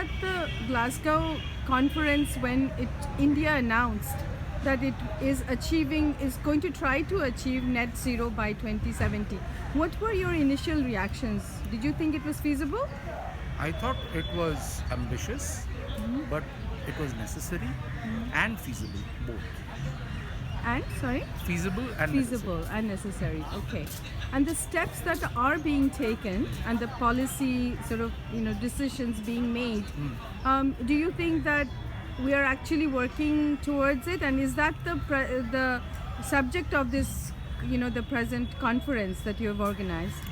at the Glasgow conference when India announced that it is going to try to achieve net zero by 2070. What were your initial reactions? Did you think it was feasible? I thought it was ambitious, but it was necessary and feasible, both. And sorry? Feasible and Feasible necessary. and necessary. Okay. And the steps that are being taken and the policy decisions being made, do you think that we are actually working towards it? And is that the subject of this, the present conference that you have organized?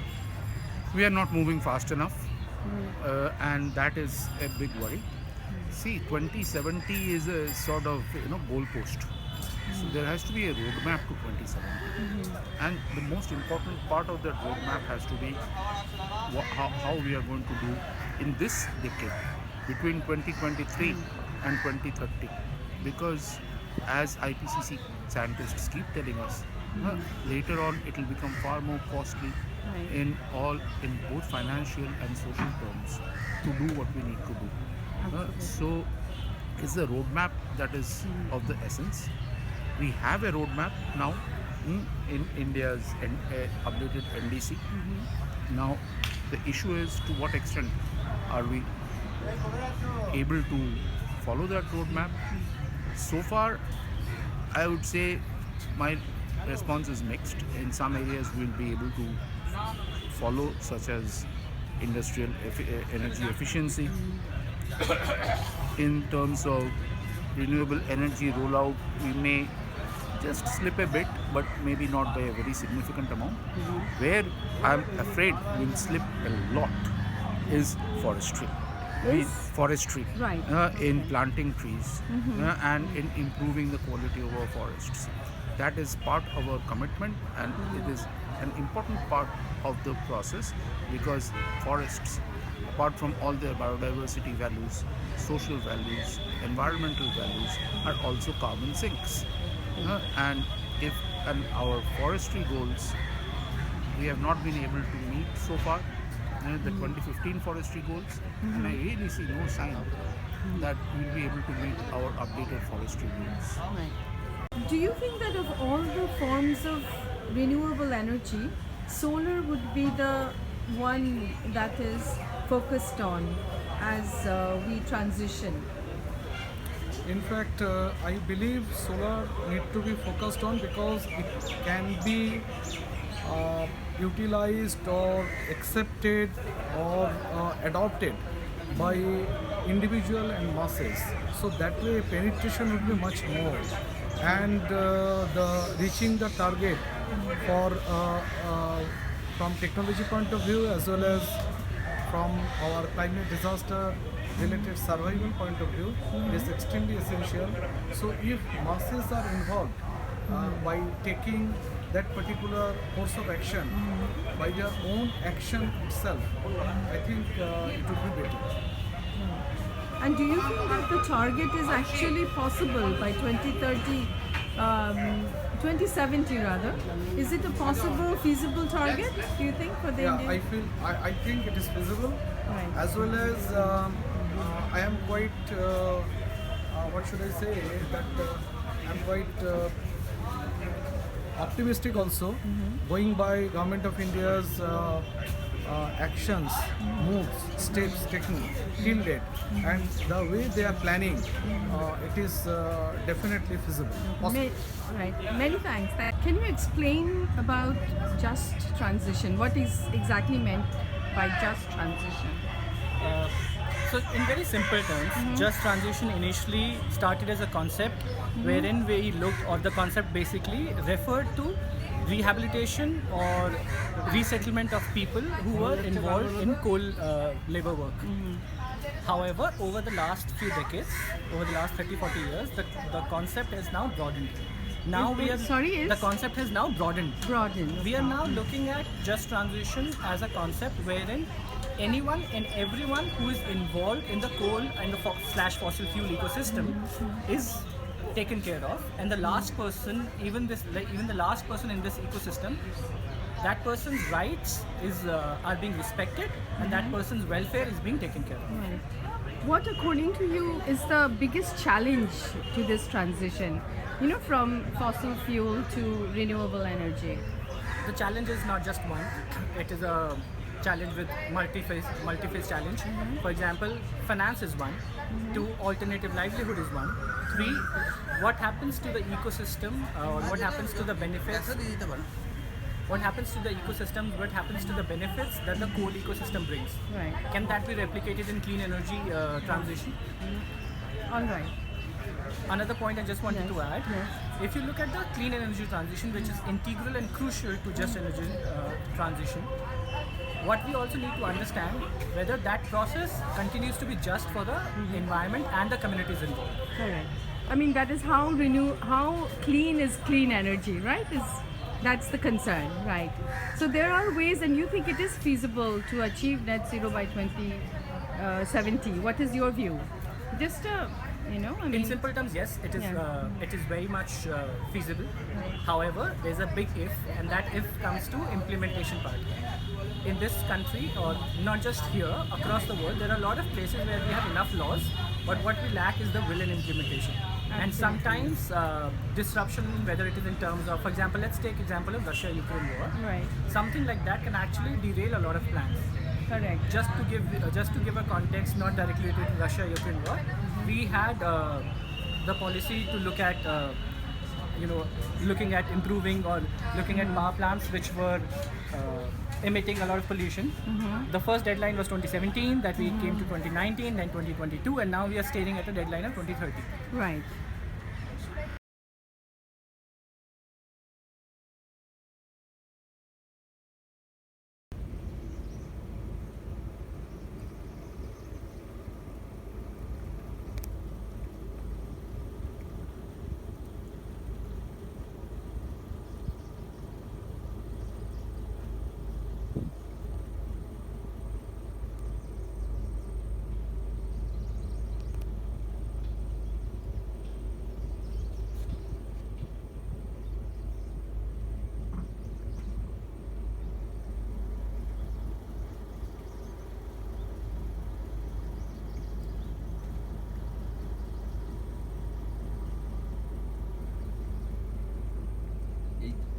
We are not moving fast enough, and that is a big worry. See, 2070 is a sort of goalpost. So there has to be a roadmap to 2070, and the most important part of that roadmap has to be how we are going to do in this decade between 2023 and 2030, because as IPCC scientists keep telling us, later on it will become far more costly Right. in both financial and social terms to do what we need to do. So it's the roadmap that is of the essence. We have a roadmap now in India's updated NDC. Now the issue is to what extent are we able to follow that roadmap. So far, I would say my response is mixed. In some areas we'll be able to follow, such as industrial energy efficiency. In terms of renewable energy rollout, we may just slip a bit, but maybe not by a very significant amount. Where I'm afraid we'll slip a lot is forestry. Forestry, Right. in planting trees and in improving the quality of our forests. That is part of our commitment, and it is an important part of the process, because forests, apart from all their biodiversity values, social values, environmental values, are also carbon sinks. And our forestry goals we have not been able to meet so far, the 2015 forestry goals, and I really see no sign that we'll be able to meet our updated forestry goals. Right. Do you think that of all the forms of renewable energy, solar would be the one that is focused on as we transition? In fact, I believe solar need to be focused on because it can be utilized or accepted or adopted by individual and masses. So that way penetration would be much more, and the reaching the target for from technology point of view, as well as from our climate disaster related survival point of view, is extremely essential. So if masses are involved by taking that particular course of action by their own action itself, I think it would be better. And do you think that the target is actually possible by 2030, 2070 rather? Is it a possible, feasible target, do you think, for the Yeah, Indian? I think it is feasible, Right. as well as I am quite what should I say, that I'm quite optimistic also, going by Government of India's actions, moves, steps taken till date, and the way they are planning, it is definitely feasible. Right. Many thanks. Can you explain about just transition? What is exactly meant by just transition? Uh, so in very simple terms, just transition initially started as a concept wherein we looked, or the concept basically referred to rehabilitation or resettlement of people who were involved in coal labor work. However, over the last few decades, over the last 30-40 years, the concept has now broadened. Now the concept has now broadened. We are now looking at just transition as a concept wherein anyone and everyone who is involved in the coal and the slash fossil fuel ecosystem is taken care of, and the last person, even the last person in this ecosystem, that person's rights are being respected, and that person's welfare is being taken care of. Right. What, according to you, is the biggest challenge to this transition? From fossil fuel to renewable energy. The challenge is not just one. It is a challenge with multi-phase challenge. For example, finance is one. Two, alternative livelihood is one. Three, what happens to the ecosystem, or what happens to the benefits? What happens to the ecosystem? What happens to the benefits that the coal ecosystem brings? Right. Can that be replicated in clean energy transition? All right. Another point I just wanted to add, Yes. if you look at the clean energy transition, which is integral and crucial to just energy transition, what we also need to understand whether that process continues to be just for the environment and the communities involved. Correct. I mean, that is how clean is clean energy, right? That's the concern, right? So there are ways, and you think it is feasible to achieve net zero by 2070. What is your view? Just In simple terms, yes, it is. Yeah. It is very much feasible. However, there's a big if, and that if comes to implementation part. In this country, or not just here, across the world, there are a lot of places where we have enough laws, but what we lack is the will and implementation. And sometimes disruption, whether it is in terms of, for example, let's take example of Russia-Ukraine war. Right. Something like that can actually derail a lot of plans. Correct. Just to give a context, not directly related to Russia-Ukraine war, we had the policy to look at, looking at improving or looking at power plants which were emitting a lot of pollution. The first deadline was 2017, that we came to 2019, then 2022, and now we are staring at a deadline of 2030. Right.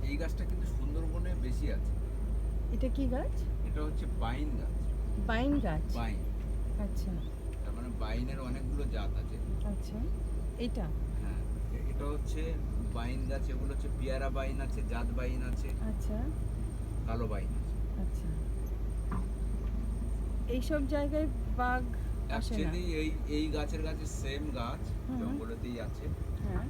এই গাছটা কিন্তু সুন্দরবনে বেশি আছে। এটা কি গাছ? এটা হচ্ছে বাইন গাছ। বাইন গাছ। বাইন, আচ্ছা। তার মানে বাইনের অনেকগুলো জাত আছে। আচ্ছা। এটা? হ্যাঁ, এটা হচ্ছে বাইন গাছ। এগুলো হচ্ছে পেয়ারা বাইন আছে, জাত বাইন আছে, আচ্ছা। কালো বাইন আছে। আচ্ছা। এইসব জায়গায় বাঘ আসে না? অ্যাকচুয়ালি এই গাছের গাছে সেম গাছ জঙ্গলেতেই আছে। হ্যাঁ।